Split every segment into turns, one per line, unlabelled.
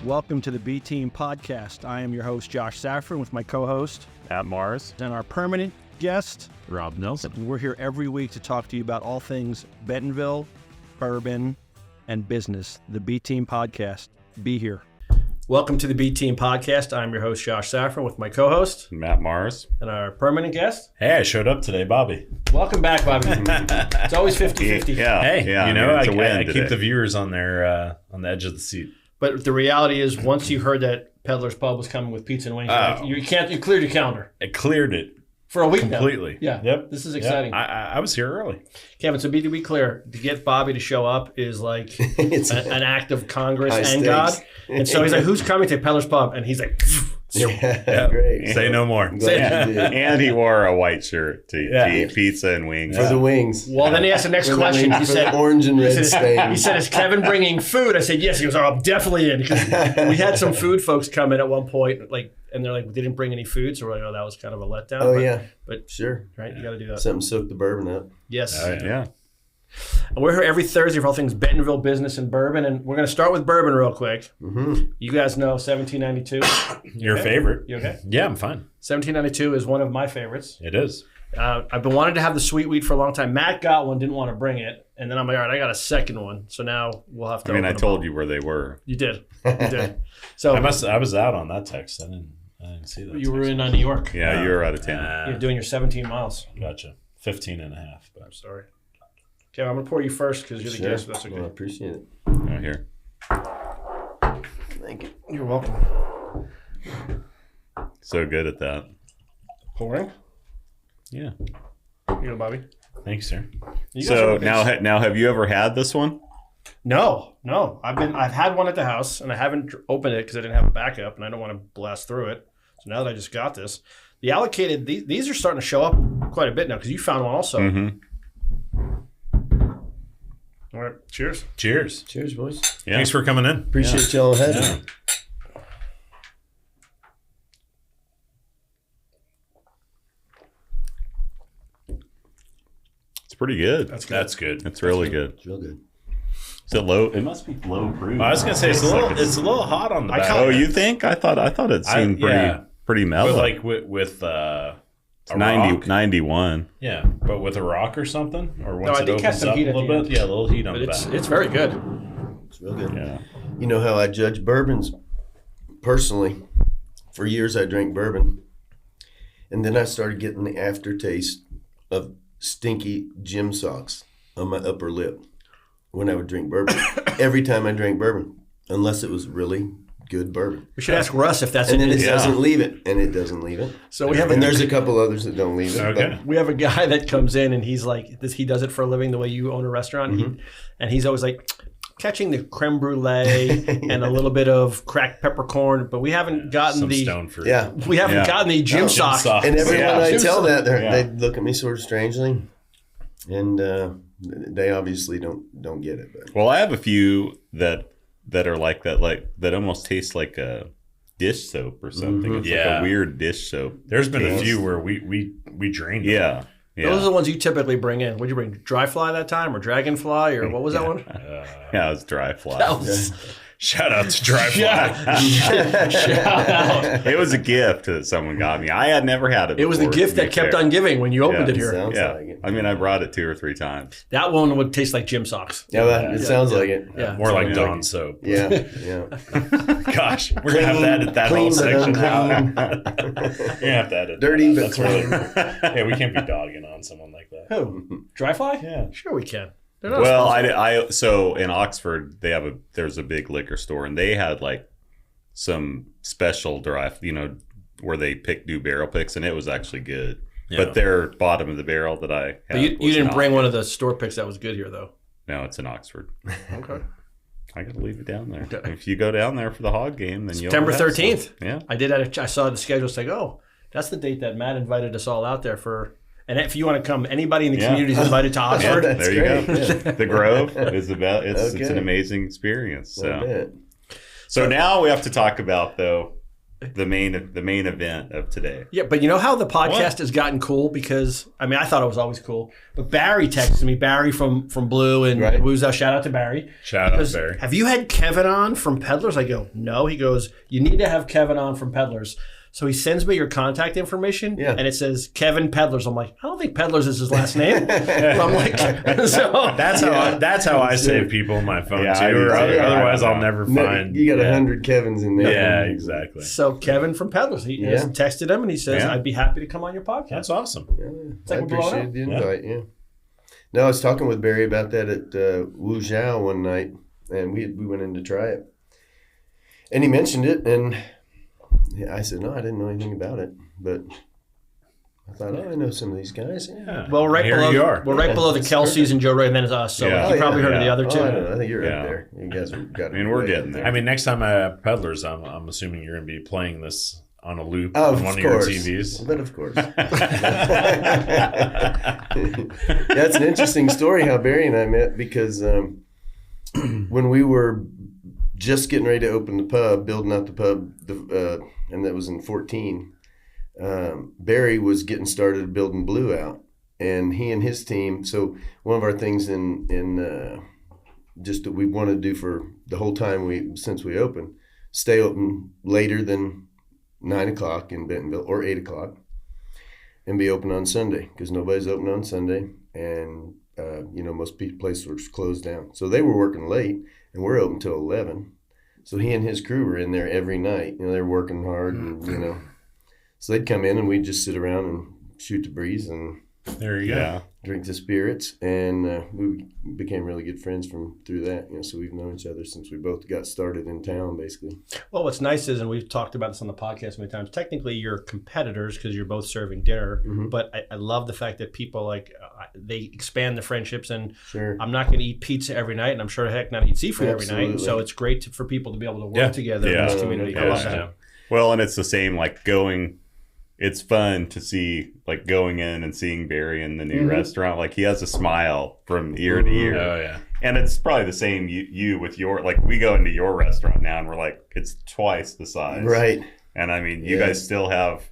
Welcome to the B Team Podcast. I am your host, Josh Safran, with my co-host,
Matt Mars,
and our permanent guest,
Rob Nelson.
We're here every week to talk to you about all things Bentonville, bourbon, and business. The B Team Podcast. Be here. Welcome to the B Team Podcast. I'm your host, Josh Safran, with my co-host,
Matt Mars,
and our permanent guest.
Hey, I showed up today, Bobby.
Welcome back, Bobby. It's always 50-50.
Yeah.
Hey,
yeah,
you know, I
keep
keep the viewers on their on the edge of the seat.
But the reality is, once you heard that Peddler's Pub was coming with pizza and wings, you cleared your calendar.
It cleared it
For a week
completely.
now. Yeah.
Yep.
This is exciting.
Yep. I was here early.
Kevin, so to be clear, to get Bobby to show up is like an act of Congress
high
and
stakes.
God. And so he's like, who's coming to Peddler's Pub? And he's like,
Yeah, great.
Say no more.
I'm glad you did.
And he wore a white shirt to eat pizza and wings.
For the wings.
well, then he asked the next question. He
For
said,
the orange and red
he
stain.
said, is Kevin bringing food? I said, yes. He goes, oh, I'm definitely in. Because we had some food folks come in at one point, and they're like, they didn't bring any food. So we're like, oh, that was kind of a letdown.
Oh, yeah.
But
Sure.
right, you got to do that.
Something soaked the bourbon up.
Yes.
Oh,
Yeah.
And we're here every Thursday for all things Bentonville business and bourbon. And we're going to start with bourbon real quick.
Mm-hmm.
You guys know 1792.
Your
okay?
favorite.
You okay?
Yeah, I'm fine.
1792 is one of my favorites.
It is.
I've been wanting to have the sweet wheat for a long time. Matt got one, didn't want to bring it. And then I'm like, all right, I got a second one. So now we'll have to
I
open
told
them
you where they were.
up. You did. You did. So
I was out on that text. I didn't see that.
you were
text.
in New York.
Yeah, you were out of town.
You're doing your 17 miles.
Gotcha. 15 and a half.
I'm sorry. Okay, I'm going to pour you first because you're the
Sure.
guest. That's okay.
Well, I appreciate it.
Oh, here.
Thank you.
You're welcome.
So good at that.
Pouring?
Yeah.
Here you go, Bobby.
Thanks, sir.
You guys
So
are-
now, have you ever had this one?
No. I've had one at the house and I haven't opened it because I didn't have a backup and I don't want to blast through it. So now that I just got this, the allocated these are starting to show up quite a bit now because you found one also.
Mm-hmm.
All right, cheers.
Cheers.
Cheers, boys.
Yeah.
Thanks for coming in.
Appreciate y'all having
Yeah.
me.
It's pretty good.
That's good.
It's really good.
It's real good.
Is it low? It must be low proof.
I was gonna say it's a little hot on the back.
Oh, you think? I thought it seemed pretty mellow.
But like with a
90,
rock?
91.
Yeah, but with a rock or something, or once
I
it
think it has
opens
some
up a
heat at
little
the
bit.
end.
Yeah, a little heat on
But
the
it's
back.
very good.
It's real good.
Yeah.
You know how I judge bourbons personally? For years I drank bourbon. And then I started getting the aftertaste of stinky gym socks on my upper lip when I would drink bourbon. Every time I drank bourbon, unless it was really good bourbon.
We should ask Russ if that's
And then
it.
it doesn't leave it, and it doesn't leave it.
So we have
And there's a couple others that don't leave it.
Okay.
we have a guy that comes in and he's like, he does it for a living the way you own a restaurant. And he's always like, catching the creme brulee and a little bit of cracked peppercorn, but we haven't gotten
Some
the
stone fruit.
Yeah.
we haven't gotten the gym sock.
And everyone I
Gym
tell
sock.
that,
Yeah.
they look at me sort of strangely. And they obviously don't get it. But
Well, I have a few that are like that almost taste like a dish soap or something. It's like
Yeah.
a weird dish soap.
There's been a
taste.
few where we drained them.
Yeah. Yeah.
Those are the ones you typically bring in. What'd you bring? Dry fly that time or dragonfly or what was that one?
Yeah, it was dry fly.
That was
Shout out to Dry Fly.
shout out.
It was a gift that someone got me. I had never had it.
It was the
before,
gift
to be
that kept
fair.
on giving when you opened
Yeah.
it here.
sounds
Yeah,
like it.
I mean, I brought it 2 or 3 times.
That one would taste like gym socks.
Yeah, it sounds like it.
Yeah.
More like
Yeah.
Dawn soap.
Yeah, yeah.
Gosh, we're gonna have to edit that whole
Clean but
section out.
unclean.
We're gonna have to edit.
Dirty
that.
but
That's really-
clean.
Yeah, we can't be dogging on someone like that.
Who? Dry fly?
Yeah.
Sure we can. They're not
Well,
responsible.
so in Oxford, there's a big liquor store, and they had like some special dry, where they do barrel picks, and it was actually good.
Yeah.
But their bottom of the barrel that I had
But you
was
didn't
not
bring
good.
one of the store picks that was good here though.
No, it's in Oxford.
Okay.
I gotta leave it down there.
Okay.
If you go down there for the hog game, then you'll
September
have some.
13th.
Yeah.
I saw the schedule. It's like, oh, that's the date that Matt invited us all out there for. And if you want to come, anybody in the
Yeah.
community is invited to
Yeah,
Oxford.
That's
there you
great.
go.
Yeah.
The Grove is it's
Okay.
an amazing experience.
I
So
bet.
so now we have to talk about though the main event of today.
Yeah, but you know how the podcast has gotten cool? Because, I mean, I thought it was always cool. But Barry texted me, Barry from Blue and Wooza. Shout out to Barry.
Shout out, Barry.
Have you had Kevin on from Peddlers? I go, no. He goes, you need to have Kevin on from Peddlers. So he sends me your contact information, and it says Kevin Peddlers. I'm like, I don't think Peddlers is his last name. I'm like, so
that's how I save people on my phone too. Otherwise, I'll never find.
You got 100 Kevins in there.
Yeah, exactly.
So Kevin from Peddlers, he has texted him and he says, I'd be happy to come on your podcast.
That's awesome.
I appreciate the invite. Yeah. No, I was talking with Barry about that at Wu Zhao one night, and we went in to try it, and he mentioned it, and I said, no, I didn't know anything about it, but I thought, I know some of these guys. Yeah.
Well, right below the Kelseys and Joe Ray, and then it's us. So you probably heard of the other two.
I don't know. I think you're right there. You guys got.
I mean, we're getting there.
I mean, next time I have Peddlers, I'm assuming you're going to be playing this on a loop
on
one of your TVs.
But of course. That's an interesting story how Barry and I met, because when we were just getting ready to open the pub, building out the pub, and that was in 2014, Barry was getting started building Blue out, and he and his team. So one of our things in just that we want to do for the whole time since we opened, stay open later than 9 o'clock in Bentonville or 8 o'clock, and be open on Sunday, because nobody's open on Sunday, and most places were closed down. So they were working late, and we're open till 11. So he and his crew were in there every night. They're working hard, and so they'd come in and we'd just sit around and shoot the breeze and
there you go,
drink the spirits, and we became really good friends through that. So we've known each other since we both got started in town, basically.
Well, what's nice is, and we've talked about this on the podcast many times, technically you're competitors because you're both serving dinner, but I love the fact that people they expand the friendships, and I'm not going to eat pizza every night, and I'm sure heck not eat seafood every night. So it's great for people to be able to work together in this community. I love that.
Well, and it's the same, it's fun to see, going in and seeing Barry in the new restaurant. He has a smile from ear to ear.
Oh, yeah.
And it's probably the same you with your, we go into your restaurant now and we're it's twice the size.
Right.
And I mean, you guys still have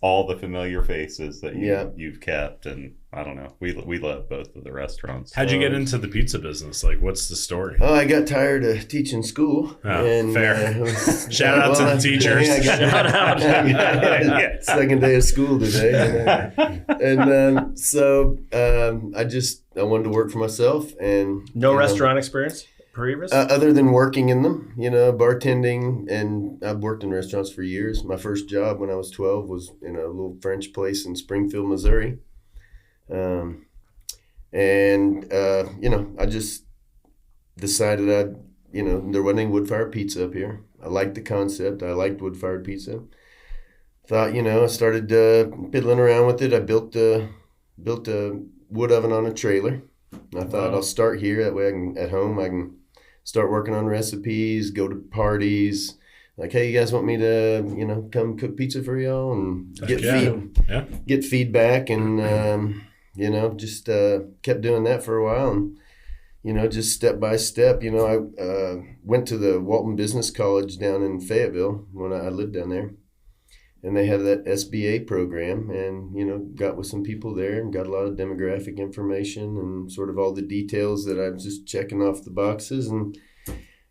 all the familiar faces that you've kept. And I don't know. We love both of the restaurants.
How'd you get into the pizza business? What's the story?
Oh, I got tired of teaching school.
Oh, fair. Shout out to the teachers.
Shout out.
Second day of school today. So I wanted to work for myself. And
no restaurant experience previous?
Other than working in them, bartending, and I've worked in restaurants for years. My first job when I was 12 was in a little French place in Springfield, Missouri. I just decided there wasn't any wood-fired pizza up here. I liked the concept. I liked wood-fired pizza. Thought, I started piddling around with it. I built a wood oven on a trailer. And I thought I'll start here. That way I can start working on recipes, go to parties. Hey, you guys want me to, come cook pizza for y'all and get feedback, and just kept doing that for a while, and just step by step. I went to the Walton Business College down in Fayetteville when I lived down there, and they had that SBA program, and got with some people there and got a lot of demographic information and sort of all the details that I was just checking off the boxes, and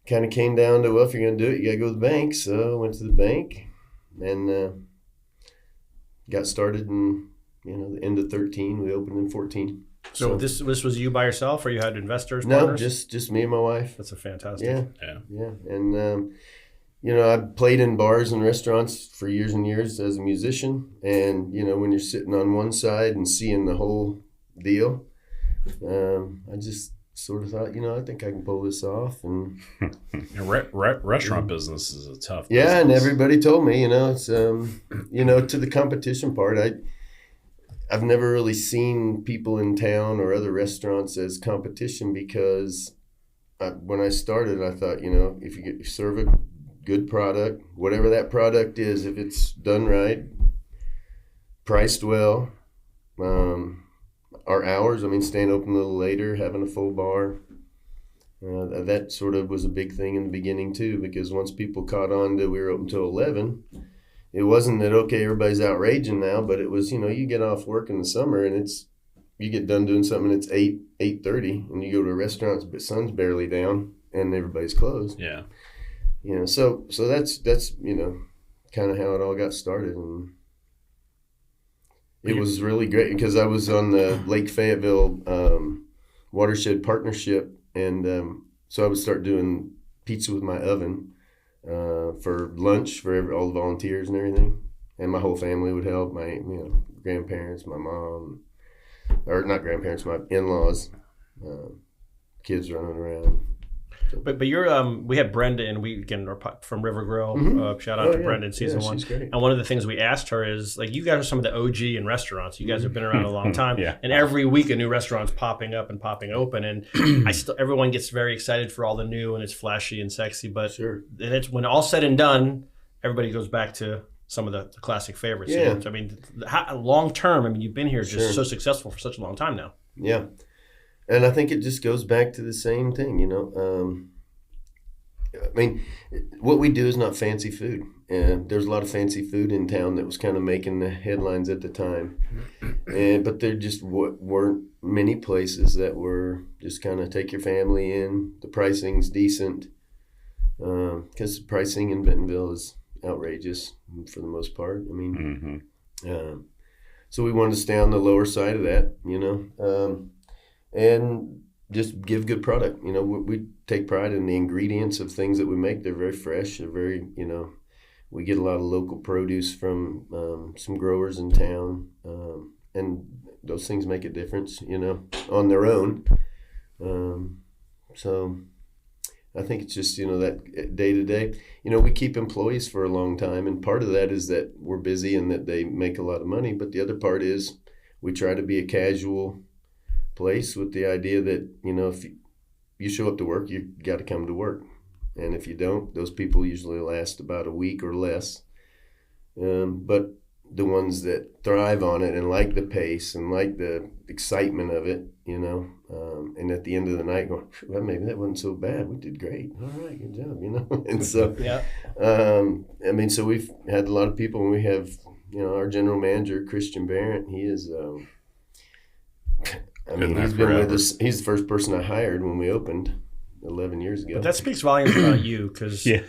kind of came down to, if you're going to do it, you got to go to the bank. So I went to the bank and got started in the end of 13. We opened in 14.
So this was you by yourself, or you had investors?
No,
partners?
just me and my wife.
That's a fantastic.
Yeah. And I played in bars and restaurants for years and years as a musician. And when you're sitting on one side and seeing the whole deal, I just sort of thought, I think I can pull this off. And
restaurant business is a tough business.
Yeah, and everybody told me, it's to the competition part, I've never really seen people in town or other restaurants as competition, because when I started, I thought, if you serve a good product, whatever that product is, if it's done right, priced well, our hours, staying open a little later, having a full bar, that sort of was a big thing in the beginning too, because once people caught on that we were open till 11, it wasn't that, okay, everybody's outraging now, but it was, you get off work in the summer and you get done doing something, it's 8:30, and you go to a restaurant, but sun's barely down and everybody's closed.
Yeah.
So that's kind of how it all got started. And it was really great because I was on the Lake Fayetteville Watershed Partnership, and so I would start doing pizza with my oven for lunch for all the volunteers and everything, and my whole family would help. My grandparents, my mom, or not grandparents, my in-laws, kids running around.
But you're we had Brenda in weekend from River Grill. Shout out to Brenda in season 1. And one of the things we asked her is, like, you guys are some of the OG in restaurants. You guys have been around a long time, and every week a new restaurant's popping up and popping open. And everyone gets very excited for all the new, and it's flashy and sexy. But it's when all said and done, everybody goes back to some of the classic favorites.
Yeah.
So, I mean, long term, I mean, you've been here just so successful for such a long time now.
Yeah. And I think it just goes back to the same thing, I mean, what we do is not fancy food. And there's a lot of fancy food in town that was kind of making the headlines at the time. But there just weren't many places that were just kind of take your family in. The pricing's decent. Because the pricing in Bentonville is outrageous for the most part. I mean, so we wanted to stay on the lower side of that, and just give good product. We take pride in the ingredients of things that we make. They're very fresh. They're very, we get a lot of local produce from some growers in town, and those things make a difference, on their own. So I think it's just, that day to day, we keep employees for a long time, and part of that is that we're busy and that they make a lot of money. But the other part is we try to be a casual place with the idea that, if you show up to work, you got to come to work. And if you don't, those people usually last about a week or less. But the ones that thrive on it and like the pace and like the excitement of it, and at the end of the night going, well, maybe that wasn't so bad. We did great. All right, good job, And so, I mean, so we've had a lot of people, and we have, our general manager, Christian Barrett, he is, he's been with us. He's the first person I hired when we opened 11 years ago.
But that speaks volumes about you, because
through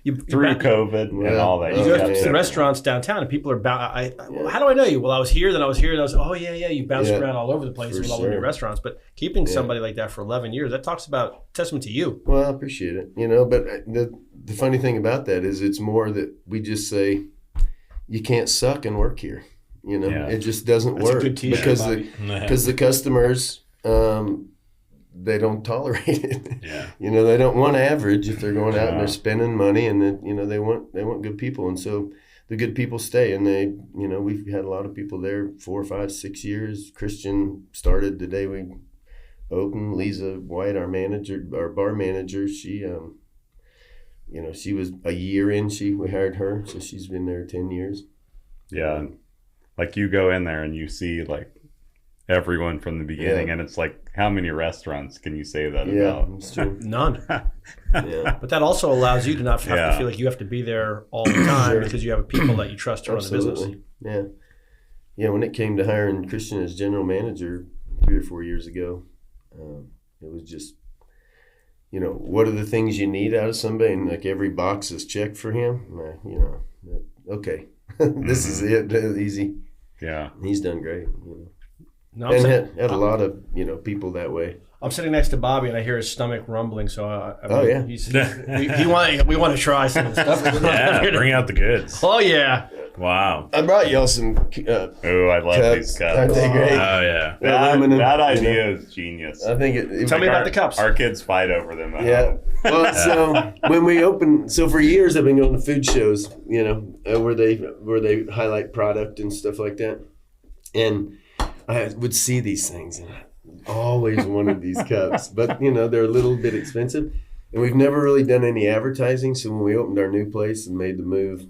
COVID and all that.
You go to restaurants downtown, and people are how do I know you? Well, I was here, then I was here, and I was, oh yeah, you bounced around all over the place with all the new restaurants. But keeping somebody like that for 11 years, that talks about testament to you.
Well, I appreciate it. But the funny thing about that is it's more that we just say you can't suck and work here. It just doesn't work because the customers, they don't tolerate it.
Yeah.
They don't want average if they're going out and they're spending money, and then, they want good people. And so the good people stay, and they, we've had a lot of people there 4, 5, 6 years. Christian started the day we opened. Lisa White, our bar manager, she, she was a year in, we hired her. So she's been there 10 years.
Yeah. Like, you go in there and you see, like, everyone from the beginning, and it's like, how many restaurants can you say that about?
It's true.
None. But that also allows you to not have to feel like you have to be there all the time because you have people that you trust to run the business.
Yeah. When it came to hiring Christian as general manager 3 or 4 years ago, it was just, what are the things you need out of somebody? And like every box is checked for him. Okay. This is it. Easy.
Yeah.
He's done great.
No,
and had a lot of people that way.
I'm sitting next to Bobby, and I hear his stomach rumbling. So we want to try some of the stuff.
Bring out the goods.
Oh yeah.
Wow.
I brought y'all some.
I love these cups.
Aren't they great?
Oh yeah.
That idea is genius.
I think
Tell me about the cups.
Our kids fight over them.
Well, so when we opened, so for years I've been going to food shows, where they highlight product and stuff like that, and I would see these things, and I always wanted these cups, but they're a little bit expensive, and we've never really done any advertising. So when we opened our new place and made the move,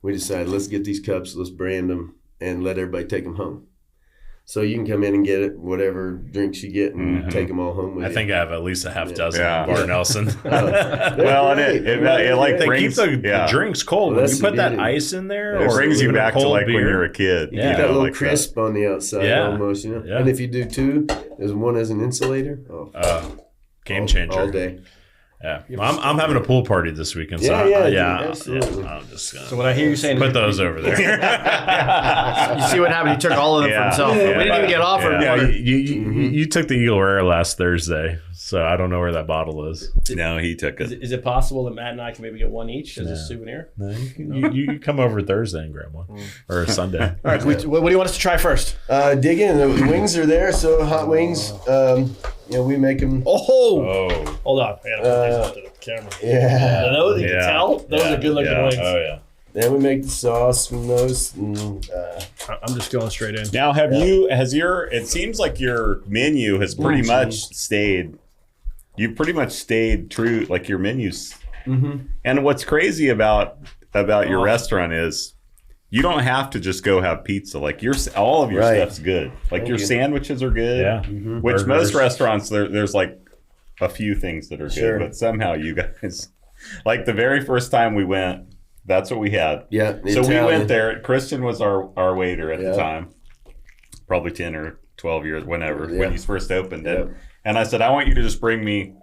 we decided, let's get these cups, let's brand them, and let everybody take them home. So you can come in and get it, whatever drinks you get, and take them all home with you.
I think I have at least a half dozen in Bar Nelson.
Well, and it like
they
brings,
keep the drinks cold. When you put that ice in there,
it brings you back to like
beer.
when you're a kid.
You get that little crisp on the outside almost, you know.
Yeah.
And if you do two, there's one as an insulator.
Game changer.
All day.
Yeah, I'm having a pool party this weekend. So
Absolutely.
I'm just gonna
So what I hear you saying,
put those over there.
you see what happened? He took all of them for himself. We didn't even get offered.
Yeah, you took the Eagle Rare last Thursday, so I don't know where that bottle is.
No, he took it.
Is it possible that Matt and I can maybe get one each as a souvenir?
No, you come over Thursday and grab one, or Sunday.
All right, what do you want us to try first?
Dig in. The wings are there, so hot wings. We make them.
Oh, hold on. I gotta put these up to the camera.
Yeah.
You can tell? Those are good looking wings.
Oh, yeah.
Then we make the sauce from those. And,
I'm just going straight in.
Now, it seems like your menu has pretty much stayed, you've pretty much stayed true, like your menus. Mm-hmm. And what's crazy about your restaurant is you don't have to just go have pizza. Like all of your stuff's good. Like your sandwiches are good.
Yeah.
Mm-hmm. Which most restaurants, there's like a few things that are good, but somehow you guys, like the very first time we went, that's what we had.
Yeah.
So we went there. Christian was our waiter at the time, probably 10 or 12 years, whenever, when he's first opened it. And I said, I want you to just bring me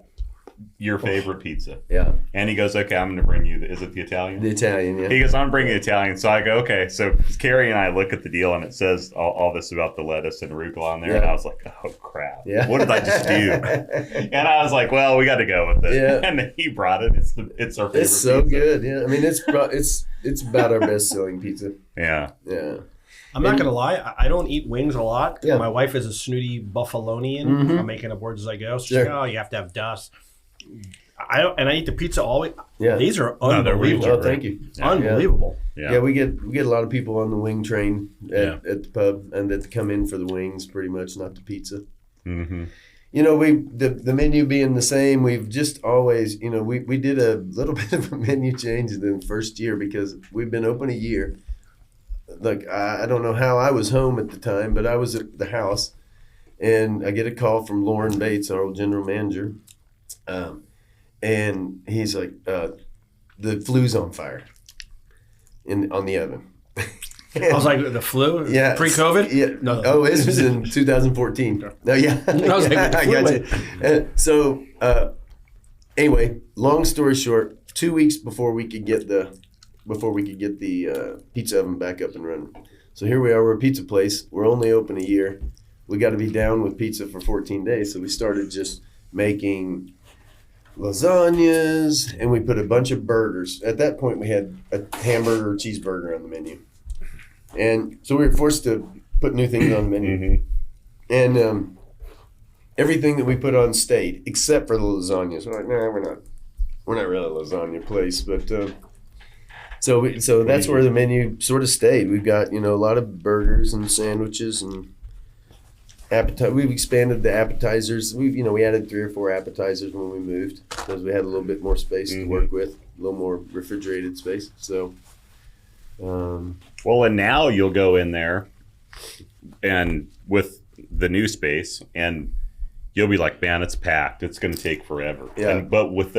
your favorite pizza.
Yeah.
And he goes, okay, I'm going to bring you, is it the Italian?
The Italian, yeah.
He goes, I'm bringing the Italian. So I go, okay. So Carrie and I look at the deal and it says all this about the lettuce and arugula on there. And I was like, oh, crap. Yeah. What did I just do? And I was like, well, we got to go with it. Yeah. And he brought it. It's our favorite
It's so
pizza.
good. Yeah. I mean, it's about our best selling pizza.
Yeah.
Yeah.
I'm not going to lie. I don't eat wings a lot. Yeah. My wife is a snooty Buffalonian. I'm making up words as I go. So she's like, oh, you have to have dust. I eat the pizza always. Yeah. These are unbelievable.
Thank you.
Unbelievable.
Yeah, we get a lot of people on the wing train at the pub and that come in for the wings pretty much, not the pizza. Mm-hmm. You know, the menu being the same, we've just always, we did a little bit of a menu change in the first year because we've been open a year. Like, I don't know how I was home at the time, but I was at the house and I get a call from Lauren Bates, our old general manager. And he's like, the flu's on fire on the oven.
I was like, the flu?
Yeah.
Pre-COVID?
Yeah. No. Oh, this was in 2014. No, yeah. I was like, I got you. So, anyway, long story short, 2 weeks before we could get the pizza oven back up and running. So here we are, we're a pizza place. We're only open a year. We got to be down with pizza for 14 days. So we started just making lasagnas, and we put a bunch of burgers. At that point, we had a hamburger or cheeseburger on the menu. And so we were forced to put new things on the menu. Mm-hmm. And everything that we put on stayed, except for the lasagnas. We're like, nah, we're not really a lasagna place. But so that's where the menu sort of stayed. We've got, a lot of burgers and sandwiches and we've expanded the appetizers. We added 3 or 4 appetizers when we moved because we had a little bit more space to work with, a little more refrigerated space. So,
well, and now you'll go in there, and with the new space, and you'll be like, man, it's packed. It's going to take forever. Yeah. But with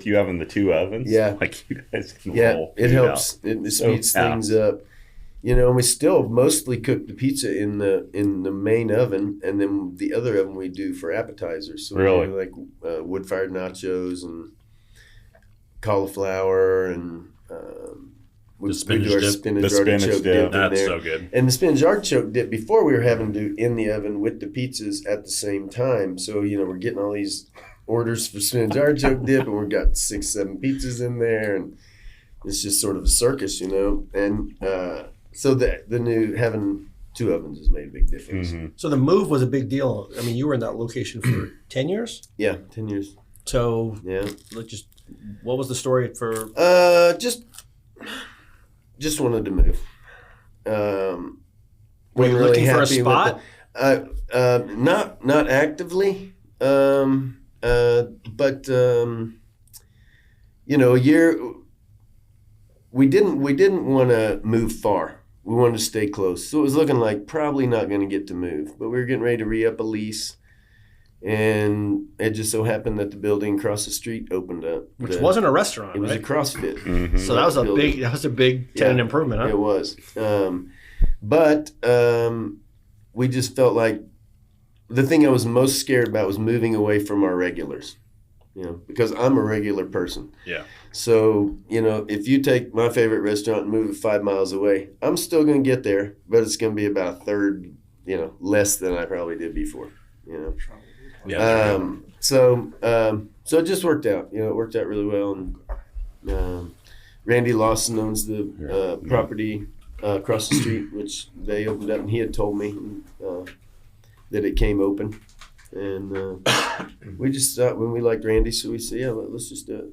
you having the 2 ovens, like you guys can roll.
It helps. It speeds things up. And we still mostly cook the pizza in the main oven, and then the other oven we do for appetizers. So
really?
We do like wood-fired nachos and cauliflower, and we do our spinach artichoke dip.
That's so good.
And the spinach artichoke dip, before we were having to do in the oven with the pizzas at the same time. So, we're getting all these orders for spinach artichoke dip, and we've got 6-7 pizzas in there, and it's just sort of a circus, And so the new having 2 ovens has made a big difference. Mm-hmm.
So the move was a big deal. I mean, you were in that location for 10 years?
Yeah, 10 years.
So what was the story for?
Just wanted to move.
Were you looking for a spot?
Not actively, but a year. We didn't want to move far. we wanted to stay close. So it was looking like probably not going to get to move, but we were getting ready to re-up a lease. And it just so happened that the building across the street opened up.
Which wasn't a restaurant,
It was
right?
a CrossFit.
Mm-hmm.
So that was a big tenant improvement, huh?
It was. But we just felt like the thing I was most scared about was moving away from our regulars, because I'm a regular person.
Yeah.
So, if you take my favorite restaurant and move it 5 miles away, I'm still going to get there, but it's going to be about a third, less than I probably did before,
Yeah.
So it just worked out. It worked out really well. And Randy Lawson owns the property across the street, which they opened up, and he had told me that it came open. And we just thought when we liked Randy, so we said, let's just do it.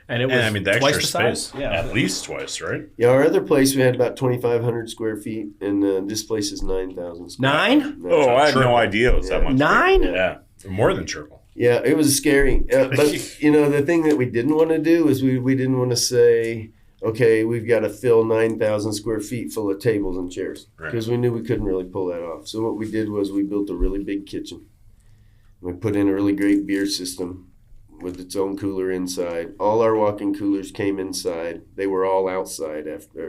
And it was
the
twice
extra
the
space,
size? Yeah.
at least twice, right?
Yeah, our other place, we had about 2,500 square feet, and this place is 9,000 square
9?
feet.
Oh, I had no idea it was that much.
9?
Yeah, more than triple.
Yeah, it was scary. But, the thing that we didn't want to do is we didn't want to say, okay, we've got to fill 9,000 square feet full of tables and chairs, because we knew we couldn't really pull that off. So what we did was we built a really big kitchen. We put in a really great beer system with its own cooler inside. All our walk-in coolers came inside. They were all outside.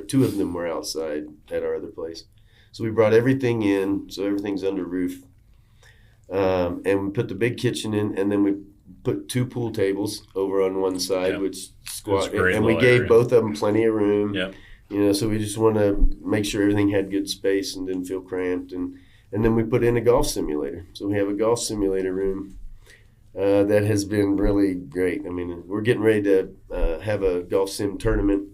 Two of them were outside at our other place. So we brought everything in, so everything's under roof. And we put the big kitchen in, and then we put 2 pool tables over on one side, which squat, and we gave both of them plenty of room.
Yeah.
So we just want to make sure everything had good space and didn't feel cramped. And then we put in a golf simulator. So we have a golf simulator room that has been really great. I mean, we're getting ready to have a golf sim tournament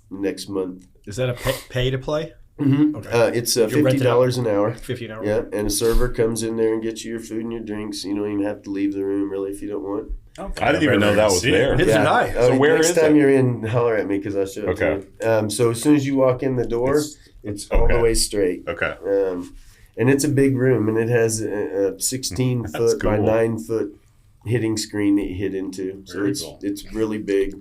next month.
Is that a pay to play?
Mm-hmm.
Okay.
It's $50 an hour.
$50 an hour.
Yeah, and a server comes in there and gets you your food and your drinks. You don't even have to leave the room, really, if you don't want.
I didn't even know that was there.
Neither did I.
So where
next
is
time
it?
you're in, holler at me because I'll show it to you. So as soon as you walk in the door, it's all the way straight.
Okay.
And it's a big room, and it has a 16-foot by 9-foot hitting screen that you hit into. So it's really big.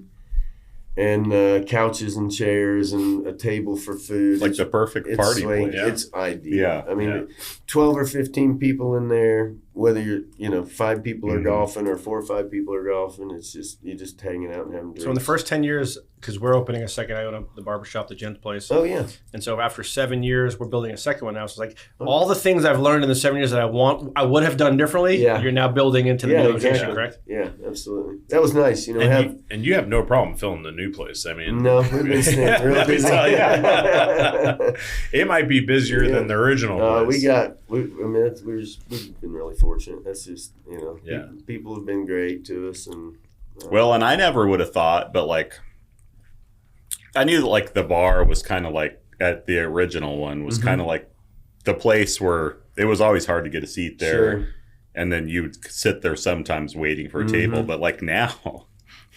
And couches and chairs and a table for food.
Like the perfect party place.
It's ideal.
Yeah.
I mean, 12 or 15 people in there, whether you're, 5 people are golfing or 4 or 5 people are golfing, it's just, you're just hanging out and having drinks.
So in the first 10 years, because we're opening a second, I own the barbershop, the Gent's Place.
Oh, yeah.
And so after 7 years, we're building a second one now. So it's like all the things I've learned in the 7 years that I would have done differently, you're now building into the new location, correct?
Yeah, absolutely. That was nice.
And you have no problem filling the new place. I mean,
no, we've been staying real busy.
It might be busier than the original place.
We've been really fortunate. That's just, people have been great to us. And
and I never would have thought, but like, I knew that like the bar was kind of like at the original one was kind of like the place where it was always hard to get a seat there.
Sure.
And then you would sit there sometimes waiting for a table. But like now,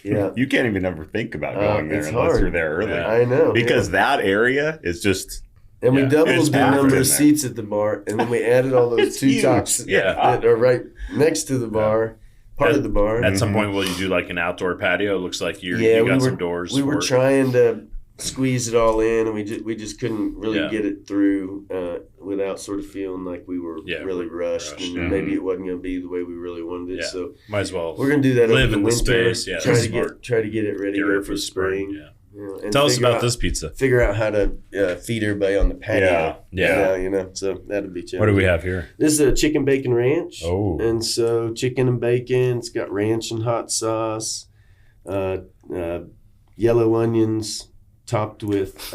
you can't even ever think about going there unless you're there early.
I know.
Because that area is just...
And we doubled the number of seats at the bar, and then we added all those two tops that are right next to the bar, part of the bar.
At some point, will you do like an outdoor patio? It looks like you got some doors.
We were trying to squeeze it all in, and we just couldn't really get it through without sort of feeling like we were really rushed, and maybe it wasn't going to be the way we really wanted it. So
might as well.
We're going to do that
live
over the
in
winter.
The space.
Try to get it ready for spring.
And tell us about this pizza.
Figure out how to feed everybody on the patio. So that'll be challenging.
What do we have here?
This is a chicken bacon ranch.
Oh.
And so chicken and bacon. It's got ranch and hot sauce, yellow onions topped with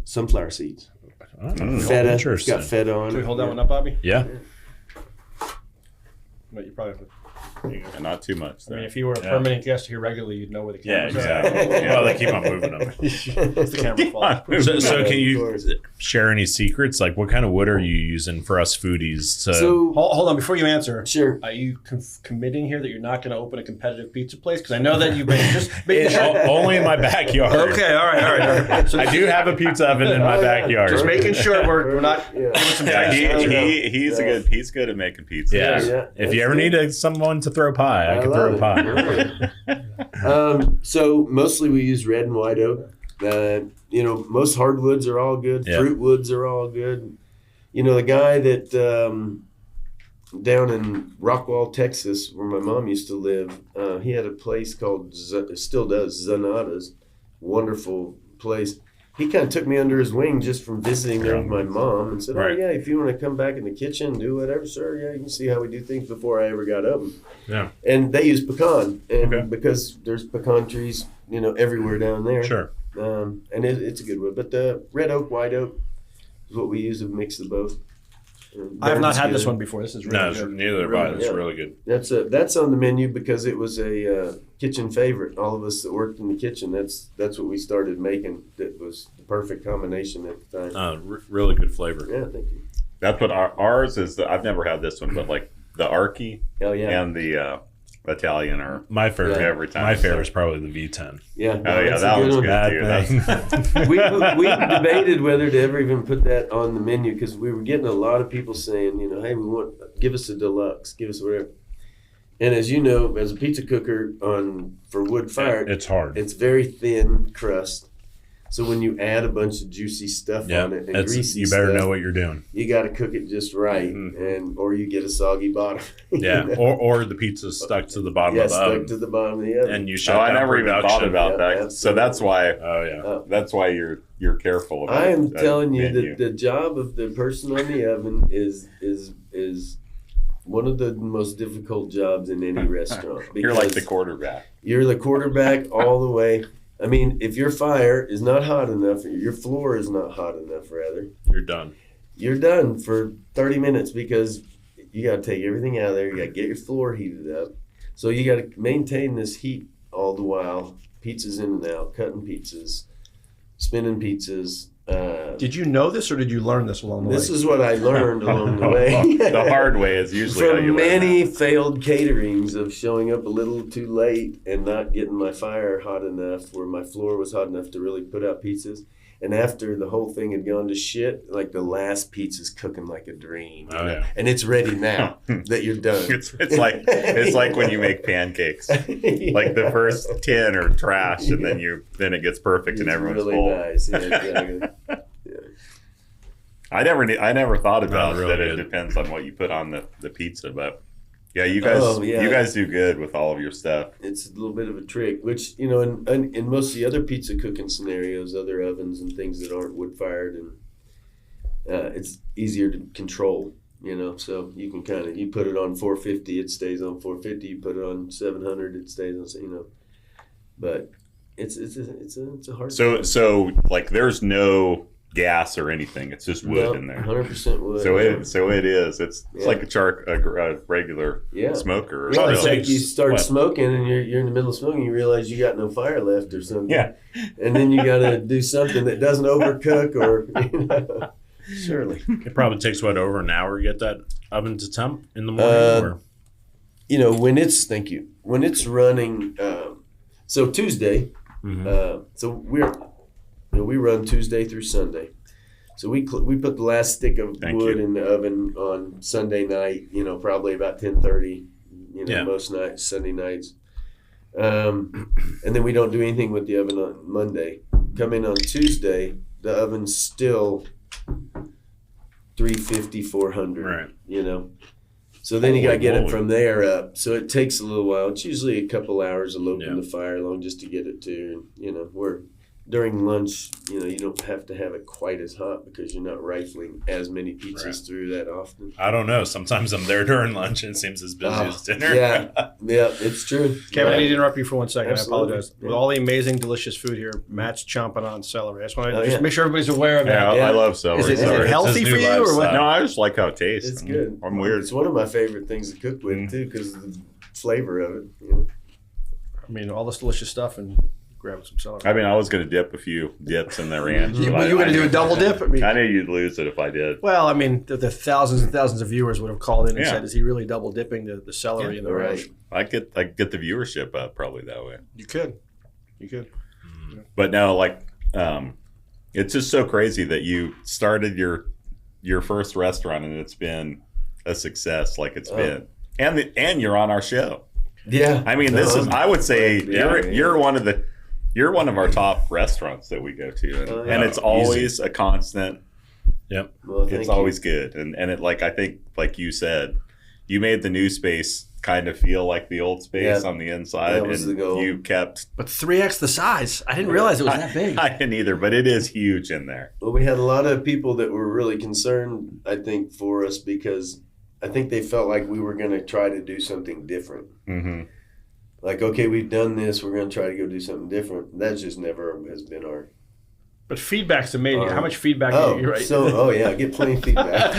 sunflower seeds. Feta. It's got feta on it.
Can we hold that one up, Bobby?
Yeah.
But you probably have to.
And not too much.
I mean, if you were a permanent guest here regularly, you'd know where the cameras are.
Exactly. Well, they keep on moving them.
It's the camera fault.
So can you share any secrets? Like, what kind of wood are you using for us foodies?
So hold on, before you answer.
Sure.
Are you committing here that you're not going to open a competitive pizza place? Because I know that you've been just making sure.
Only in my backyard.
Okay, all right.
So I do have a pizza oven in my backyard.
Just making sure we're not.
He's good at making pizza.
Yeah. If you ever need someone to throw pie, I can throw a pie.
So mostly we use red and white oak. Most hardwoods are all good.
Yeah.
Fruit woods are all good. The guy that down in Rockwall, Texas, where my mom used to live, he had a place called, still does, Zanata's. Wonderful place. He kind of took me under his wing just from visiting there with my mom and said,
Right.
"Oh yeah, if you want to come back in the kitchen and do whatever, sir, yeah, you can see how we do things," before I ever got oven.
Yeah.
And they use pecan, and
Okay.
because there's pecan trees, everywhere down there.
Sure.
And it's a good wood. But the red oak, white oak is what we use to mix the both.
I have not had this
together.
one before. This is really
No,
good.
neither have I. That's really good.
That's on the menu because it was a kitchen favorite. All of us that worked in the kitchen, that's what we started making. That was the perfect combination at the time.
Really good flavor.
Yeah, thank you.
That's what ours is. I've never had this one, but like the Archie
Oh yeah,
and the Italian are
My favorite.
every time.
My favorite is probably the V10.
yeah.
Oh yeah,
that's
that
a
one's
one.
good too.
That
That's,
thing.
we debated whether to ever even put that on the menu because we were getting a lot of people saying, hey, give us a deluxe, give us whatever. And as you know, as a pizza cooker for wood fire,
It's hard.
it's very thin crust. So when you add a bunch of juicy stuff
Yeah,
on it and greasy
you better
stuff,
know what you're doing.
you got to cook it just right, or you get a soggy bottom.
Yeah, or the pizza's stuck to the bottom of the
stuck
oven,
to the bottom of the oven.
and you shut
oh, I
down
never even
production.
thought about
Yeah,
that. So that's why.
Oh yeah.
That's why you're careful about
I am
that
telling you
menu.
that the job of the person on the oven is one of the most difficult jobs in any restaurant.
You're like the
because
quarterback.
You're the quarterback all the way. I mean, if your fire is not hot enough, or your floor is not hot enough, rather,
You're done.
you're done for 30 minutes because you got to take everything out of there. You got to get your floor heated up. So you got to maintain this heat all the while. Pizzas in and out, cutting pizzas, spinning pizzas.
Did you know this or did you learn this along the way?
This is what I learned along the way.
The hard way is usually how you
From
learn
many failed caterings of showing up a little too late and not getting my fire hot enough where my floor was hot enough to really put out pizzas. And after the whole thing had gone to shit, like the last pizza's cooking like a dream.
Oh yeah.
And it's ready now that you're done.
It's like when you make pancakes. Like the first 10 are trash, and then it gets perfect and
It's
everyone's
really
full.
nice. Yeah, exactly.
I never thought about
really
that. It
good.
depends on what you put on the pizza, but yeah, you guys do good with all of your stuff.
It's a little bit of a trick, which, in most of the other pizza cooking scenarios, other ovens and things that aren't wood fired, and it's easier to control, so you can you put it on 450, it stays on 450, you put it on 700, it stays on, but it's a hard
So like there's no gas or anything. It's just wood in there.
100% wood.
So it is. It's like a regular smoker. Or
Well, it's
something.
like you start smoking and you're in the middle of smoking, you realize you got no fire left or something.
Yeah.
And then you got to do something that doesn't overcook or, surely.
It probably takes over an hour to get that oven to temp in the morning.
When it's running, so Tuesday, so we run Tuesday through Sunday. So we put the last stick of wood in the oven on Sunday night, probably about 10:30, most nights, Sunday nights. And then we don't do anything with the oven on Monday. Come in on Tuesday, the oven's still 350, 400,
Right.
So then you got to get it from there up. So it takes a little while. It's usually a couple hours of looping the fire along just to get it to, where during lunch, you don't have to have it quite as hot because you're not rifling as many pizzas through that often.
I don't know. Sometimes I'm there during lunch and it seems as busy as dinner.
Yeah, it's true.
Kevin, I need to interrupt you for 1 second.
Absolutely.
I apologize. With all the amazing, delicious food here, Matt's chomping on celery. I just want to
Oh,
make sure everybody's aware of that.
I love celery.
Is it
Sorry.
healthy
It's
for
his new
you or what?
lifestyle.
No, I just like how it tastes.
It's good.
I'm weird.
It's one of my favorite things to cook with too because of the flavor of it.
I mean, all this delicious stuff and grab some celery.
I mean, I was going to dip a few dips in the ranch.
You
but
were going to do a double dip?
I knew you'd lose it if I did.
Well, I mean, the thousands and thousands of viewers would have called in and said, is he really double dipping the celery in the ranch?
I get the viewership up probably that way.
You could.
But no, it's just so crazy that you started your first restaurant and it's been a success like it's been. And you're on our show.
Yeah.
I mean, I would say you're You're one of our top restaurants that we go to, and it's always a constant.
Yep.
Well, it's always good. And it, like, I think, like you said, you made the new space kind of feel like the old space on the inside.
That was the goal.
You kept...
But 3x the size. I didn't realize it was that big.
I didn't either, but it is huge in there.
Well, we had a lot of people that were really concerned, I think, for us because I think they felt like we were going to try to do something different.
Mm-hmm.
Like, okay, we've done this. We're going to try to go do something different. That just never has been our...
But feedback's amazing. How much feedback do you get?
I get plenty of feedback.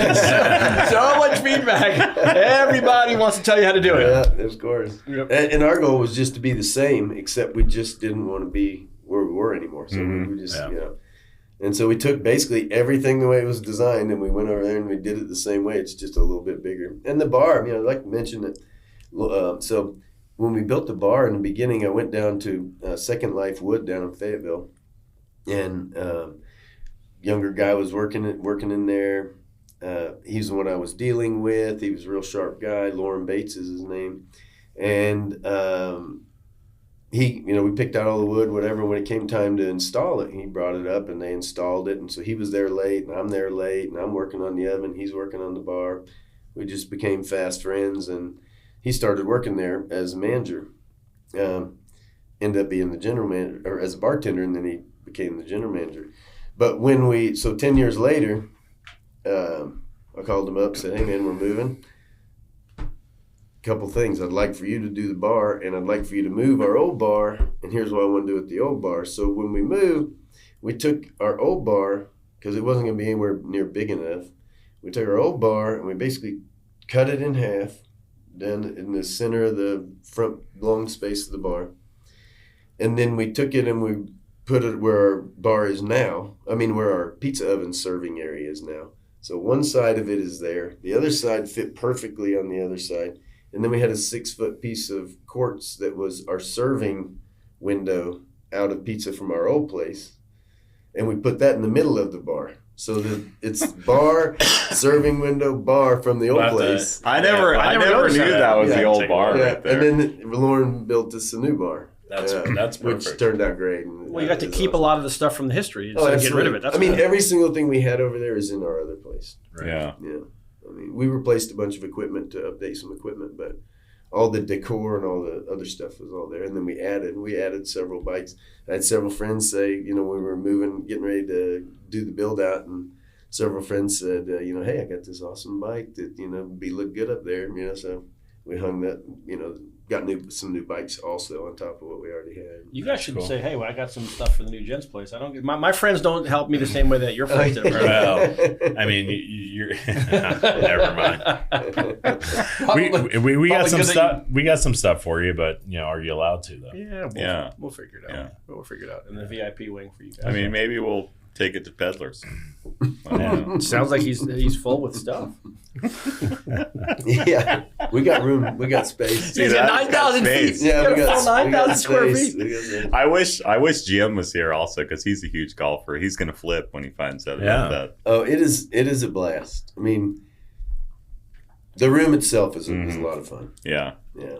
So much feedback. Everybody wants to tell you how to do it.
Yeah, of course. Yep. And our goal was just to be the same, except we just didn't want to be where we were anymore. So we just, And so we took basically everything the way it was designed, and we went over there and we did it the same way. It's just a little bit bigger. And the bar, I'd like to mention that. So when we built the bar in the beginning, I went down to Second Life Wood down in Fayetteville. And younger guy was working in there. He's the one I was dealing with. He was a real sharp guy. Lauren Bates is his name. And we picked out all the wood, whatever. When it came time to install it, he brought it up and they installed it. And so he was there late and I'm there late and I'm working on the oven. He's working on the bar. We just became fast friends, and he started working there as a manager. Ended up being the general manager, or as a bartender, and then he became the general manager. But 10 years later, I called him up, said, hey man, we're moving. Couple things. I'd like for you to do the bar, and I'd like for you to move our old bar, and here's what I want to do with the old bar. So when we moved, we took our old bar, because it wasn't going to be anywhere near big enough. We took our old bar and we basically cut it in half down in the center of the front long space of the bar. And then we took it and we put it where our bar is now. Where our pizza oven serving area is now. So one side of it is there. The other side fit perfectly on the other side. And then we had a 6-foot piece of quartz that was our serving window out of pizza from our old place. And we put that in the middle of the bar. So that it's bar, serving window, bar from the old place.
I never knew that was the old bar right there.
And then Lauren built us a new bar.
That's perfect.
Which turned out great.
Well, you got to keep a lot of the stuff from the history instead of getting rid of it.
Every single thing we had over there is in our other place.
Right.
Yeah.
We replaced a bunch of equipment to update some equipment, but all the decor and all the other stuff was all there. And then we added several bikes. I had several friends say, we were getting ready to do the build out, and several friends said, hey, I got this awesome bike that, look good up there. So we hung that, got some new bikes also on top of what we already had.
You guys should say, hey, I got some stuff for the new gents place. I don't. My friends don't help me the same way that your friends do.
Well, you're never mind. We got some stuff. We got some stuff for you, but are you allowed to though?
Yeah, we'll figure it out. Yeah. We'll figure it out in the VIP wing for you guys.
Maybe we'll take it to Peddlers.
Sounds like he's full with stuff.
Yeah, we got room. We got space.
He's got 9,000 feet.
Yeah, we got
9,000 square feet.
I wish Jim was here also, because he's a huge golfer. He's going to flip when he finds out about that.
Oh, it is a blast. The room itself is a lot of fun.
Yeah.
Yeah.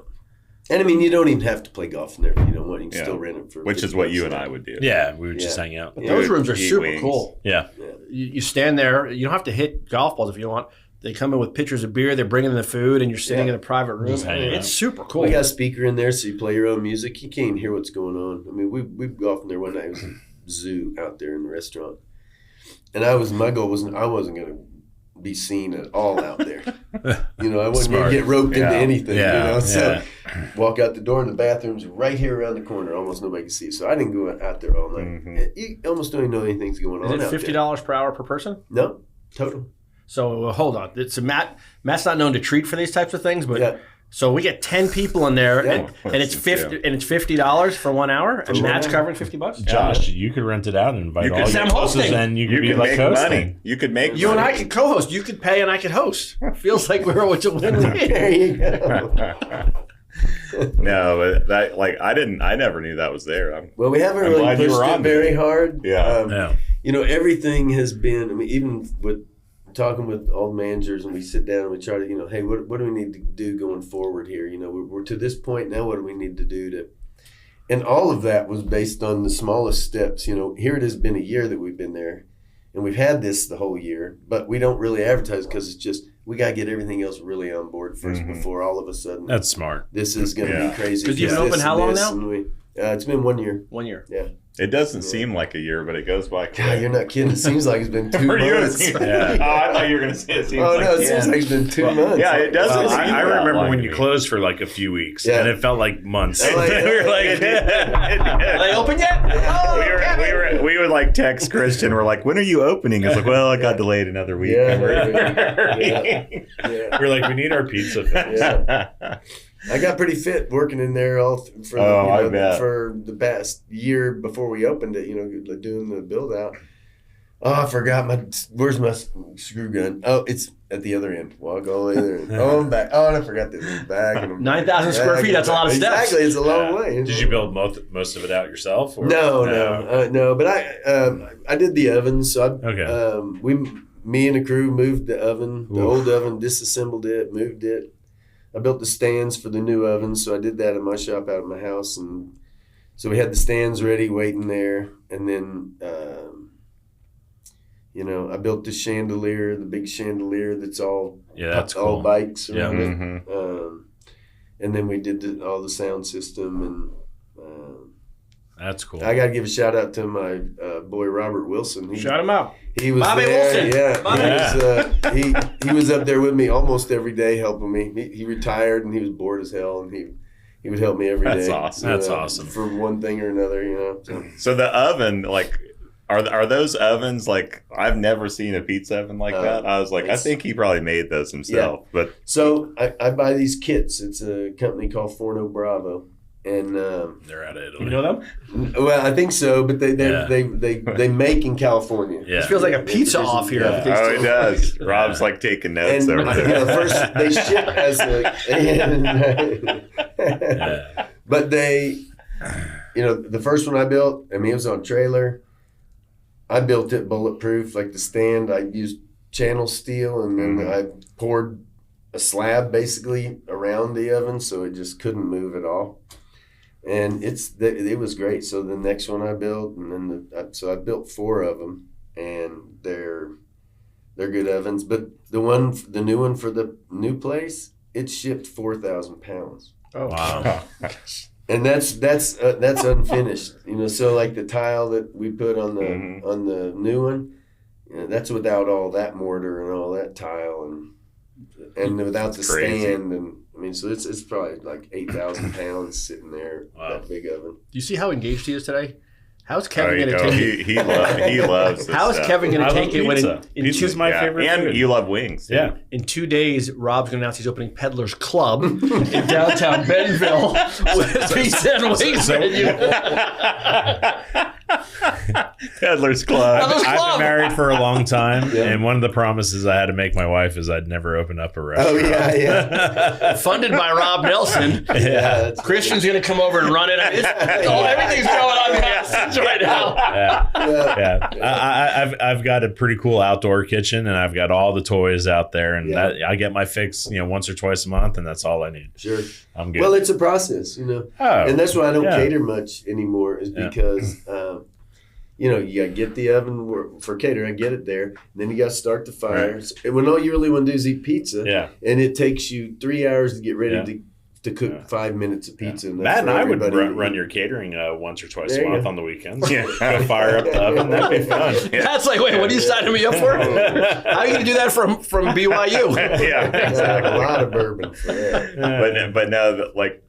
And you don't even have to play golf in there if you don't want. You can still rent it for.
Which is what you and I would do.
Yeah, we would just hang out.
But those rooms are super cool.
Yeah.
You stand there. You don't have to hit golf balls if you don't want. They come in with pitchers of beer. They're bringing in the food, and you're sitting in a private room. It's super cool.
We got a speaker in there, so you play your own music. You can't even hear what's going on. We golfed in there one night. It was a zoo out there in the restaurant, and my goal wasn't. I wasn't going to be seen at all out there. I wasn't going to get roped into anything. So walk out the door, and the bathroom's right here around the corner. Almost nobody can see. So I didn't go out there all night. Mm-hmm. You almost don't even know anything's going on.
Is it $50 per hour per person?
No, total.
So hold on. Matt's not known to treat for these types of things, but so we get 10 people in there, and it's $50 for 1 hour, and Matt's covering $50.
Josh, you could rent it out and invite all your hosts, and you could be like hosting.
Money. You could make
you
money.
And I could co-host. You could pay, and I could host. Feels like we're a win-win.
There you go.
No, but I never knew that was there.
Well, we haven't really pushed it very hard.
Yeah.
Everything has been. Even with talking with all the managers, and we sit down and we try to, hey, what do we need to do going forward here? We're to this point now. What do we need to do to? And all of that was based on the smallest steps. Here it has been a year that we've been there, and we've had this the whole year, but we don't really advertise because it's just we got to get everything else really on board first before all of a sudden.
That's smart.
This is going to be crazy.
Because you've been open how long now?
It's been 1 year.
1 year.
Yeah.
It doesn't seem like a year, but it goes by.
God, you're not kidding. It seems like it's been 2 months.
Yeah. Oh, I thought you were going to say it seems like.
Oh, no, it seems like it's been 2 months.
Yeah, it doesn't.
I remember when you closed for like a few weeks, and it felt like months.
We were like,
are they open yet?
We would like text Christian. We're like, when are you opening? It's like, well, it got delayed another week.
Yeah.
We're like, we need our pizza fix.
Yeah. I got pretty fit working in there for the past year before we opened it, doing the build out. Oh, I forgot where's my screw gun? Oh, it's at the other end. Well, I'll go later. Oh, I'm back. Oh, and I forgot this back.
9,000 square feet, that's a lot of steps.
Exactly, it's a long way.
Did you build most of it out yourself? Or?
No, but I did the oven. So me and the crew moved the oven, the old oven, disassembled it, moved it. I built the stands for the new oven, so I did that in my shop out of my house, and so we had the stands ready, waiting there, and then I built the chandelier, the big chandelier that's all
that's
all
cool.
bikes around it,
Mm-hmm.
and then we did all the sound system, and
that's cool.
I got to give a shout out to my boy Robert Wilson.
Shout him out.
He was
Bobby
there.
Wilson.
Yeah, he was up there with me almost every day helping me. He retired and he was bored as hell, and he would help me every day.
That's awesome.
That's awesome.
For one thing or another,
So the oven, like, are those ovens like? I've never seen a pizza oven like that. I was like, I think he probably made those himself. Yeah. But
so I buy these kits. It's a company called Forno Bravo. And
they're out of Italy.
You know them?
Well, I think so, but they make in California.
Yeah. This feels like a pizza off here.
Yeah.
Oh, it does. Rob's like taking notes over there.
First they ship as but they, the first one I built, it was on a trailer. I built it bulletproof, like the stand. I used channel steel, and then I poured a slab basically around the oven, so it just couldn't move at all. And it was great. So the next one I built, and then I built 4 of them, and they're good ovens. But the new one for the new place, it shipped 4,000 pounds.
Oh
wow!
And that's unfinished. So like the tile that we put on the new one, that's without all that mortar and all that tile and without the stand and. So it's probably like 8,000 pounds sitting there. Wow. That big oven.
Do you see how engaged he is today? How's Kevin going to take it?
He loves this
How is Kevin going to take it when
pizza's my favorite
and
food.
You love wings.
Yeah.
In 2 days, Rob's going to announce he's opening Peddler's Club in downtown Bentonville with pizza and wings menu.
Peddler's Club.
I've been married for a long time, and one of the promises I had to make my wife is I'd never open up a restaurant.
Oh, yeah.
Funded by Rob Nelson.
Yeah.
Christian's going to come over and run it. Everything's going on right now.
Yeah. I've got a pretty cool outdoor kitchen, and I've got all the toys out there, and I get my fix, once or twice a month, and that's all I need.
Sure.
I'm good.
Well, it's a process, and that's why I don't cater much anymore, is because you got to get the oven for catering. I get it there. And then you got to start the fire. Right. And when all you really want to do is eat pizza, and it takes you 3 hours to get ready to cook 5 minutes of pizza. And
Matt and I would run your catering once or twice a month on the weekends. Go fire up the oven. That'd be fun.
That's like, wait, what are you signing me up for? How are you going to do that from BYU?
Yeah, exactly.
A lot of bourbon for that.
But no, like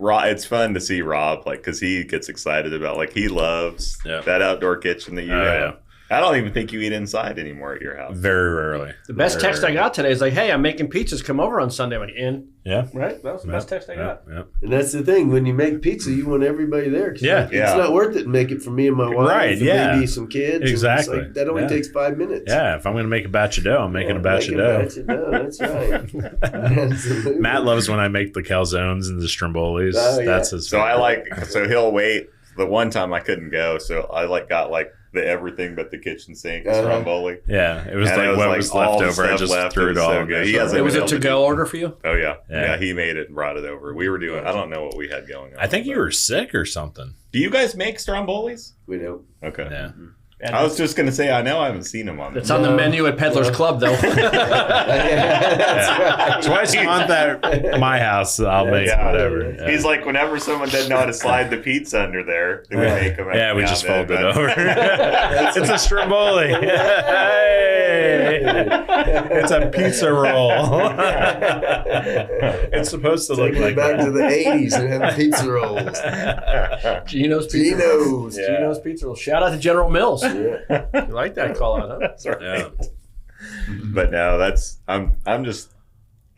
it's fun to see Rob, because he gets excited about, he loves that outdoor kitchen that you have. Yeah. I don't even think you eat inside anymore at your house.
Very rarely.
The best text I got today is like, hey, I'm making pizzas. Come over on Sunday. I'm like, in.
Yeah.
Right? That was the best text I got.
Yeah.
And that's the thing. When you make pizza, you want everybody there. It's not worth it to make it for me and my wife.
Right,
and maybe some kids.
Exactly.
That only takes 5 minutes.
Yeah. If I'm going to make a batch of dough, I'm making a batch of dough.
That's right. Absolutely.
Matt loves when I make the calzones and the strombolis. That's his favorite.
So he'll wait. The one time I couldn't go, so I got the everything but the kitchen sink stromboli.
Yeah, it was like what was left over. I just threw it all.
So good.
It was a to-go order for you?
Oh yeah. He made it and brought it over. We were doing. I don't know what we had going on.
I think you were sick or something.
Do you guys make strombolis?
We don't.
Okay.
Yeah.
I was just gonna say I know I haven't seen them on.
It's on the menu at Peddler's Club though.
Twice a month at my house, I'll make whatever. Yeah.
He's like, whenever someone doesn't know how to slide the pizza under there, we make them.
Yeah, we just fold it over. It's a stromboli. Hey! It's a pizza roll. It's supposed to look like
back to the 80s and have pizza rolls.
Gino's Pizza Rolls. Shout out to General Mills.
Yeah.
You like that call out, huh?
That's right.
Yeah.
But no,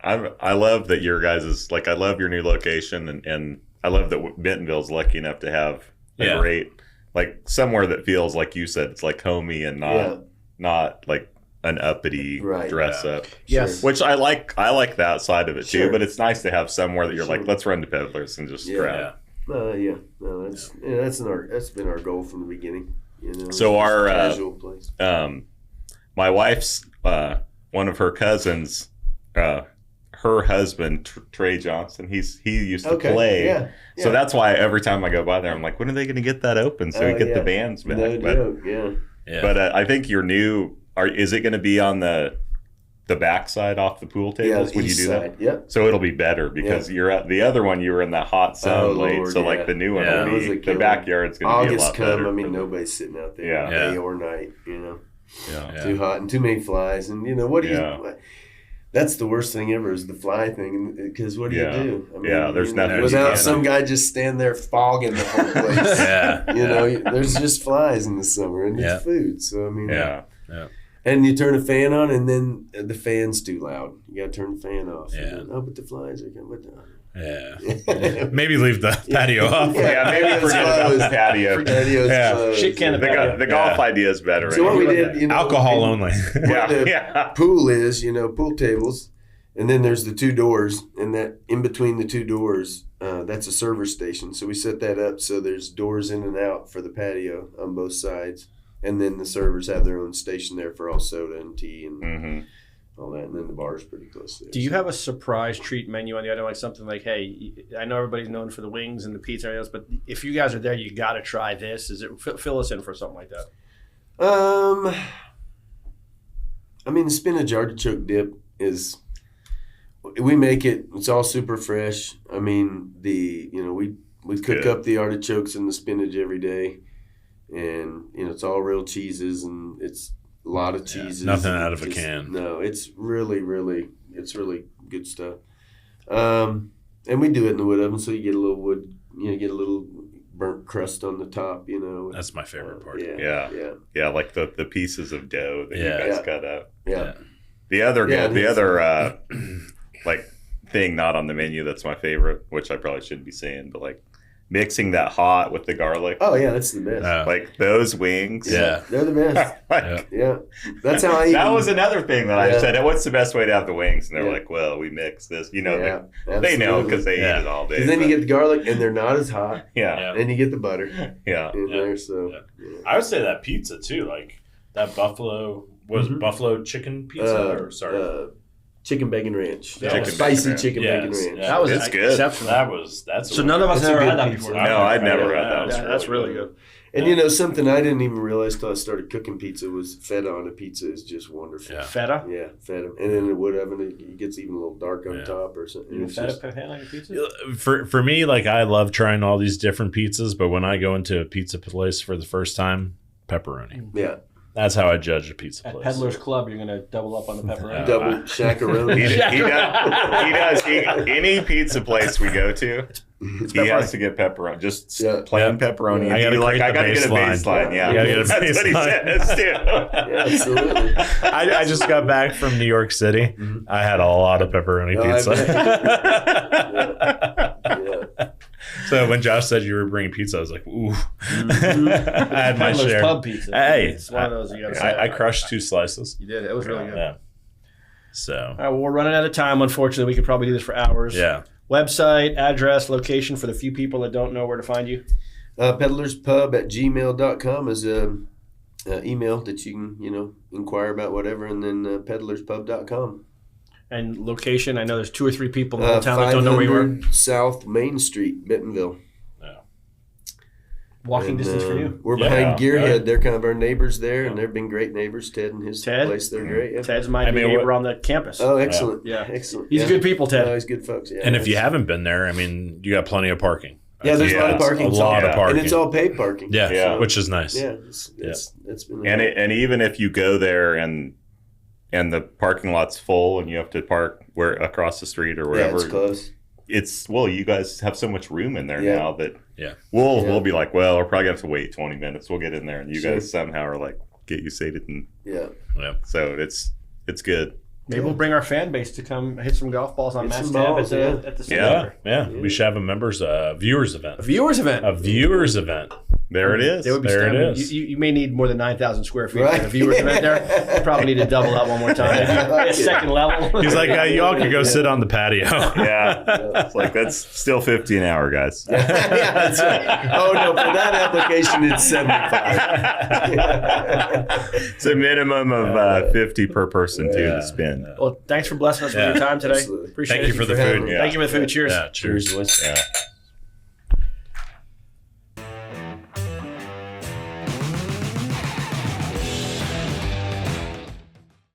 I love that your guys is like, I love your new location and I love that Bentonville's lucky enough to have a great, like somewhere that feels like you said, it's like homey and not like an uppity dress up.
Yes.
Which I like that side of it too,
Sure.
but it's nice to have somewhere that you're like, let's run to Peddler's and just grab.
No, that's been our goal from the beginning. You know,
So our
casual place.
my wife's one of her cousins, her husband Trey Johnson. He used to play.
Yeah.
So that's why every time I go by there, I'm like, when are they going to get that open so we get the bands back? But I think your new is it going to be on the backside off the pool tables when you do that?
Yep.
So it'll be better because you're at the other one. You were in that hot sun late,
Lord,
so like the new one will be the backyard's going to be a lot better.
I mean, nobody's sitting out there day or night. You know, too hot and too many flies. And you know what do you? That's the worst thing ever is the fly thing. Because what do you do? I mean,
there's nothing.
Without some guy just stand there fogging the whole place. You know, there's just flies in the summer and it's food. So I mean, And you turn a fan on, and then the fan's too loud. You got to turn the fan off.
Yeah.
But the flies are coming down.
Yeah. Maybe leave the patio off.
Maybe forget about the patio.
Patio's
Shit can
the golf idea is better.
So what we did,
alcohol only.
Pool is, pool tables, and then there's the two doors, and that in between the two doors, that's a server station. So we set that up so there's doors in and out for the patio on both sides. And then the servers have their own station there for all soda and tea and all that. And then the bar's pretty close there.
Do you have a surprise treat menu on the other, like something like, hey, I know everybody's known for the wings and the pizza and everything else, but if you guys are there, you got to try this. Is it fill us in for something like that?
I mean, the spinach artichoke dip is, we make it. It's all super fresh. I mean, we cook up the artichokes and the spinach every day. And it's all real cheeses, and it's a lot of cheeses.
Nothing out of a can.
No, it's really good stuff. And we do it in the wood oven, so you get a little wood, get a little burnt crust on the top.
That's my favorite part.
Yeah, like the pieces of dough that you guys cut up.
Yeah.
The other like thing not on the menu that's my favorite, which I probably shouldn't be saying, but like. Mixing that hot with the garlic.
Oh, yeah, that's the best.
Like those wings.
Yeah. They're the best. That's how I eat.
That was another thing that I said, what's the best way to have the wings? And they're like, well, we mix this. They know because they eat it all day.
And then you get the garlic, and they're not as hot.
Yeah.
And you get the butter. In there, so.
Yeah. I would say that pizza, too. Like that buffalo chicken pizza?
Chicken bacon ranch.
Spicy
chicken bacon ranch.
That was
it's good.
That's
so none of us ever had that before.
No, I'd never had that.
That's really good.
And something I didn't even realize till I started cooking pizza was feta on a pizza is just wonderful.
Yeah. Feta?
Yeah, feta. And in the wood oven, it gets even a little dark on top or something.
You feta on your pizza?
For me, like I love trying all these different pizzas, but when I go into a pizza place for the first time, pepperoni.
Yeah.
That's how I judge a pizza place.
At Peddler's Club, you're going to double up on the pepperoni.
Double shakaroni.
He does. Any pizza place we go to, he has to get pepperoni. Just plain pepperoni.
I got to get a baseline.
Yeah.
That's what he says, too.
Yeah, absolutely.
I just got back from New York City. Mm-hmm. I had a lot of pepperoni pizza. So when Josh said you were bringing pizza, I was like, ooh.
Mm-hmm.
I had my share.
Pub pizza.
Hey,
it's one of those you got to say.
I crushed 2 slices.
You did. It was really good.
Yeah. So.
All right, well, we're running out of time, unfortunately. We could probably do this for hours.
Yeah.
Website, address, location for the few people that don't know where to find you.
Peddlerspub@gmail.com is email that you can, inquire about whatever, and then peddlerspub.com.
And location, I know there's 2 or 3 people in the whole town that don't know where you are.
500 South Main Street, Bentonville.
Walking distance for you.
We're behind Gearhead. They're kind of our neighbors there, and they've been great neighbors. Ted and his place, they're great. Yeah.
Ted's my neighbor on the campus.
Oh, excellent.
Yeah.
Excellent.
He's good people, Ted.
Oh, he's good folks, yeah.
And if you haven't been there, I mean, you got plenty of parking.
Yeah, there's a lot of parking.
A lot of parking.
And it's all paid parking.
Yeah, which is nice.
Yeah, it's been
and even if you go there and the parking lot's full and you have to park across the street or wherever.
Yeah, it's close.
You guys have so much room in there now that we'll be like, well, we're probably gonna have to wait 20 minutes. We'll get in there, and you guys somehow are like, get you seated, and so it's good.
Maybe we'll bring our fan base to come hit some golf balls on Matt's tab at the center.
Yeah. We should have a viewers event.
A viewers event.
There it is.
They would be you may need more than 9,000 square feet for a viewers event there. You probably need to double that one more time. A second level.
He's like, y'all could go sit on the patio.
It's like, that's still $50 an hour, guys.
That's right. Oh, no, for that application, it's $75.
It's a minimum of 50 per person to spend.
Well, thanks for blessing us with your time today.
Absolutely.
Appreciate it.
Thank you for the food.
Thank you for the food. Cheers.
Yeah, cheers.
Cheers.